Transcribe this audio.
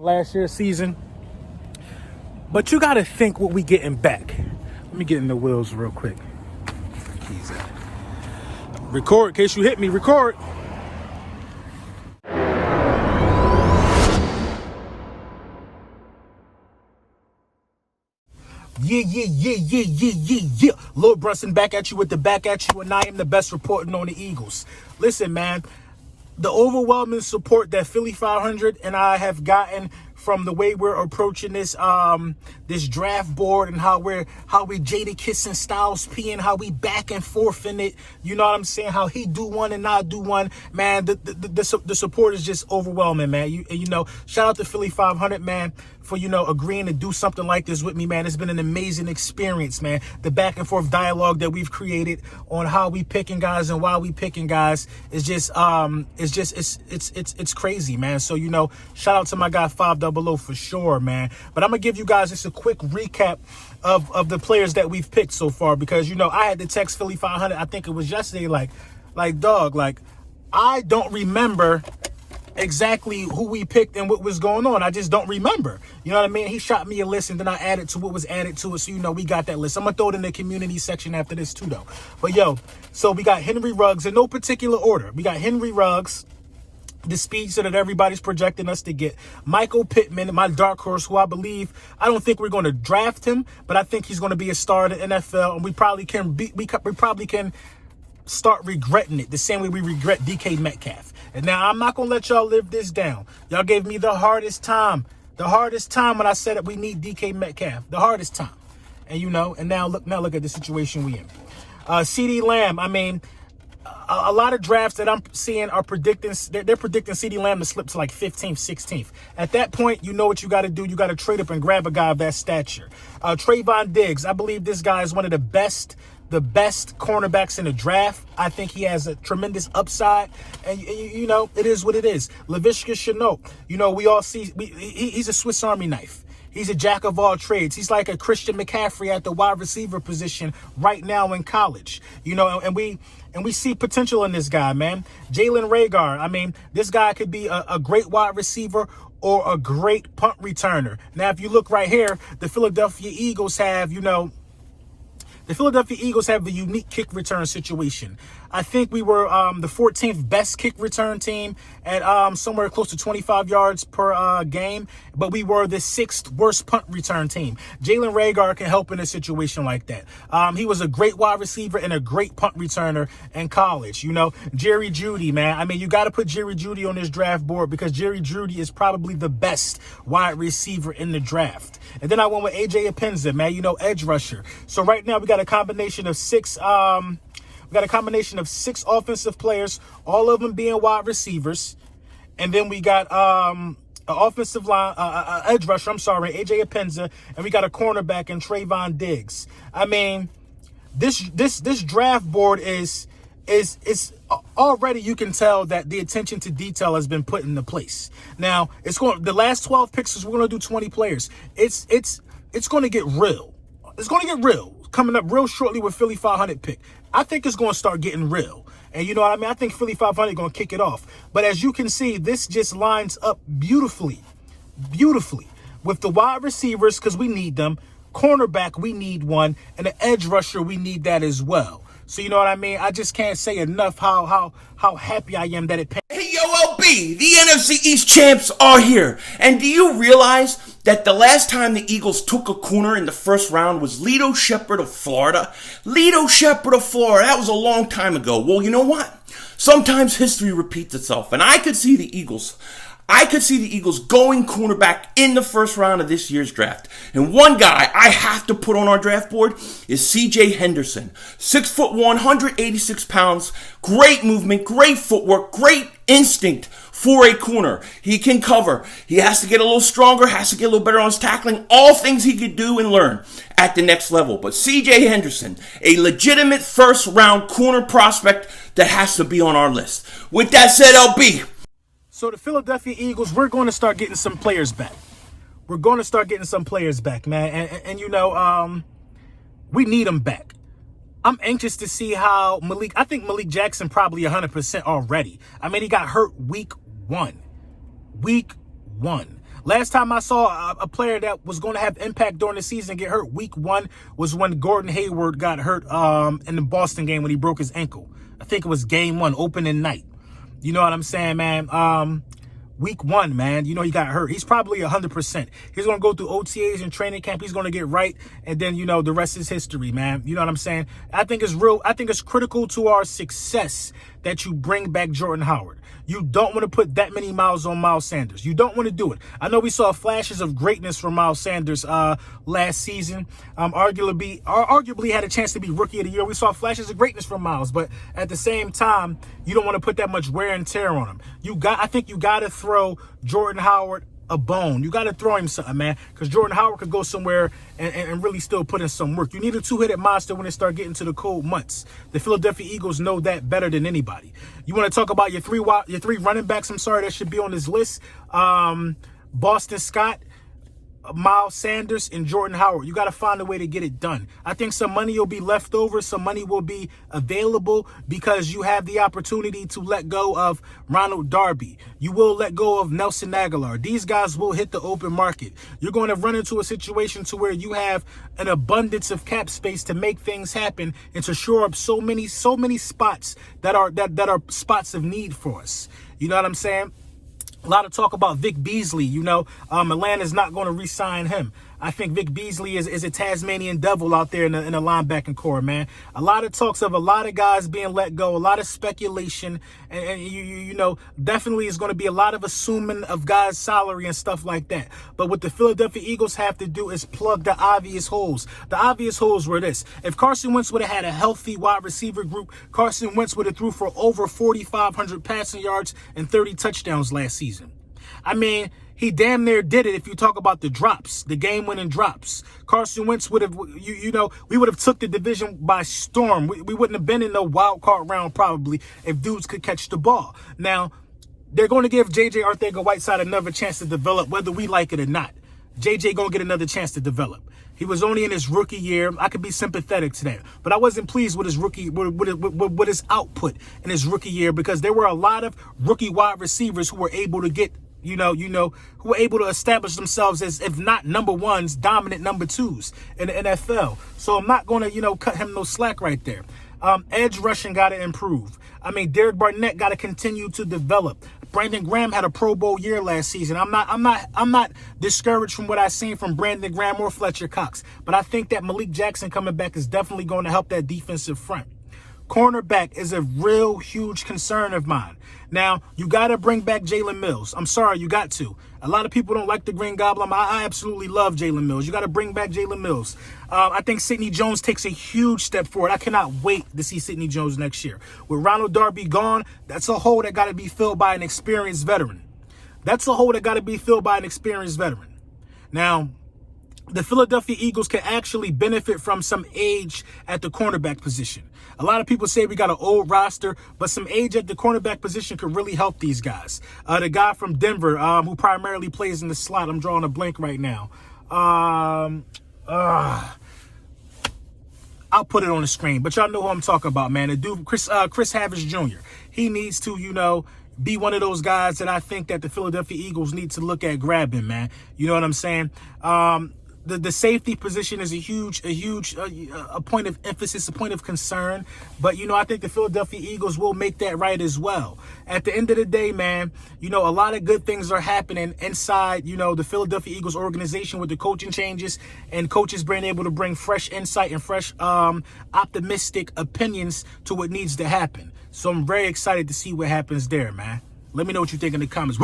last year's season. But you got to think what we getting back. Let me get in the wheels real quick. Keys out. Record, in case you hit me, record. Yeah. Lord Brunson back at you with the back at you, and I am the best reporting on the Eagles. Listen, man, the overwhelming support that Philly 500 and I have gotten from the way we're approaching this this draft board and how we Jada kissing Styles P and how we back and forth in it. You know what I'm saying? How he do one and I do one, man. The support is just overwhelming, man. You know, shout out to Philly 500, man, for agreeing to do something like this with me, man. It's been an amazing experience, man. The back and forth dialogue that we've created on how we picking guys and why we picking guys is just it's crazy, man. So shout out to my guy 500 for sure, man. But I'm gonna give you guys just a quick recap of the players that we've picked so far, because I had to text Philly 500. I think it was yesterday, like dog, like I don't remember exactly who we picked and what was going on. I just don't remember. You know what I mean? He shot me a list and then I added to what was added to it. So, we got that list. I'm going to throw it in the community section after this too, though. But, so we got Henry Ruggs in no particular order. We got Henry Ruggs, the speedster that everybody's projecting us to get. Michael Pittman, my dark horse, who I don't think we're going to draft him, but I think he's going to be a star in the NFL. And we probably can start regretting it the same way we regret DK Metcalf. And now I'm not going to let y'all live this down. Y'all gave me the hardest time when I said that we need DK Metcalf, the hardest time. And and now look at the situation we in. CeeDee Lamb, I mean, a lot of drafts that I'm seeing are predicting CeeDee Lamb to slip to like 15th, 16th. At that point, you know what you got to do. You got to trade up and grab a guy of that stature. Trayvon Diggs, I believe this guy is one of the best cornerbacks in the draft. I think he has a tremendous upside, and it is what it is. Laviska Shenault, we all see he's a Swiss Army knife. He's a jack of all trades. He's like a Christian McCaffrey at the wide receiver position right now in college. And we see potential in this guy, man. Jalen Reagor, I mean, this guy could be a great wide receiver or a great punt returner. Now, if you look right here, the Philadelphia Eagles have a unique kick return situation. I think we were the 14th best kick return team at somewhere close to 25 yards per game, but we were the 6th worst punt return team. Jalen Reagor can help in a situation like that. He was a great wide receiver and a great punt returner in college. Jerry Jeudy, man. I mean, you got to put Jerry Jeudy on this draft board because Jerry Jeudy is probably the best wide receiver in the draft. And then I went with AJ Epinza, man, edge rusher. So right now we got a combination of six offensive players, all of them being wide receivers. And then we got an offensive line, edge rusher, AJ Epinza, and we got a cornerback in Trayvon Diggs. I mean, this draft board is already, you can tell that the attention to detail has been put into place. Now, the last 12 picks, we're going to do 20 players. It's going to get real. It's going to get real. Coming up real shortly with Philly 500 pick. I think it's going to start getting real. And you know what I mean? I think Philly 500 is going to kick it off. But as you can see, this just lines up beautifully with the wide receivers, because we need them. Cornerback, we need one. And the edge rusher, we need that as well. So you know what I mean? I just can't say enough how happy I am that it paid. Hey, yo, LB, the NFC East champs are here. And do you realize that the last time the Eagles took a corner in the first round was Lito Shepherd of Florida? Lito Shepherd of Florida, that was a long time ago. Well, you know what? Sometimes history repeats itself, and I could see the Eagles going cornerback in the first round of this year's draft. And one guy I have to put on our draft board is CJ Henderson. 6'1", 186 pounds, great movement, great footwork, great instinct for a corner. He can cover. He has to get a little stronger, has to get a little better on his tackling. All things he could do and learn at the next level. But CJ Henderson, a legitimate first round corner prospect that has to be on our list. With that said, LB, so the Philadelphia Eagles, we're going to start getting some players back. Man. And we need them back. I'm anxious to see how I think Malik Jackson probably 100% already. I mean, he got hurt week one. Last time I saw a player that was going to have impact during the season get hurt week 1 was when Gordon Hayward got hurt in the Boston game when he broke his ankle. I think it was game 1, opening night. You know what I'm saying, man? Week 1, man, you know, he got hurt. He's probably 100%. He's going to go through OTAs and training camp. He's going to get right. And then, you know, the rest is history, man. You know what I'm saying? I think it's critical to our success that you bring back Jordan Howard. You don't want to put that many miles on Miles Sanders. You don't want to do it. I know we saw flashes of greatness from Miles Sanders last season. Arguably had a chance to be Rookie of the Year. We saw flashes of greatness from Miles, but at the same time, you don't want to put that much wear and tear on him. I think you got to throw Jordan Howard a bone. You got to throw him something, man, because Jordan Howard could go somewhere and really still put in some work. You need a two-headed monster when it start getting to the cold months. The Philadelphia Eagles know that better than anybody. You want to talk about your three running backs, that should be on this list. Boston Scott, Miles Sanders, and Jordan Howard. You got to find a way to get it done. I think some money will be left over. Some money will be available because you have the opportunity to let go of Ronald Darby. You will let go of Nelson Aguilar. These guys will hit the open market. You're going to run into a situation to where you have an abundance of cap space to make things happen and to shore up so many spots that are spots of need for us. You know what I'm saying? A lot of talk about Vic Beasley. You know, Atlanta's not going to re-sign him. I think Vic Beasley is a Tasmanian devil out there in the linebacking core, man. A lot of talks of a lot of guys being let go, a lot of speculation, and you know, definitely is going to be a lot of assuming of guys' salary and stuff like that. But what the Philadelphia Eagles have to do is plug the obvious holes. The obvious holes were this. If Carson Wentz would have had a healthy wide receiver group, Carson Wentz would have threw for over 4,500 passing yards and 30 touchdowns last season. I mean, he damn near did it if you talk about the drops, the game-winning drops. Carson Wentz would have, we would have took the division by storm. We wouldn't have been in no wild card round probably if dudes could catch the ball. Now, they're going to give J.J. Arcega-Whiteside another chance to develop, whether we like it or not. J.J. going to get another chance to develop. He was only in his rookie year. I could be sympathetic to that, but I wasn't pleased with his with his output in his rookie year because there were a lot of rookie wide receivers who were able to get who were able to establish themselves as, if not number ones, dominant number twos in the NFL. So I'm not going to, cut him no slack right there. Edge rushing got to improve. I mean, Derek Barnett got to continue to develop. Brandon Graham had a Pro Bowl year last season. I'm not discouraged from what I've seen from Brandon Graham or Fletcher Cox, but I think that Malik Jackson coming back is definitely going to help that defensive front. Cornerback is a real huge concern of mine. Now, you got to bring back Jalen Mills. I'm sorry, you got to. A lot of people don't like the Green Goblin. I absolutely love Jalen Mills. You got to bring back Jalen Mills. I think Sidney Jones takes a huge step forward. I cannot wait to see Sidney Jones next year. With Ronald Darby gone, that's a hole that got to be filled by an experienced veteran. Now, the Philadelphia Eagles can actually benefit from some age at the cornerback position. A lot of people say we got an old roster, but some age at the cornerback position could really help these guys. The guy from Denver, who primarily plays in the slot, I'm drawing a blank right now. I'll put it on the screen, but y'all know who I'm talking about, man. The dude, Chris Havers Jr. He needs to, be one of those guys that I think that the Philadelphia Eagles need to look at grabbing, man. You know what I'm saying? The safety position is a huge point of emphasis, a point of concern. But, I think the Philadelphia Eagles will make that right as well. At the end of the day, man, a lot of good things are happening inside, the Philadelphia Eagles organization with the coaching changes and coaches being able to bring fresh insight and fresh optimistic opinions to what needs to happen. So I'm very excited to see what happens there, man. Let me know what you think in the comments.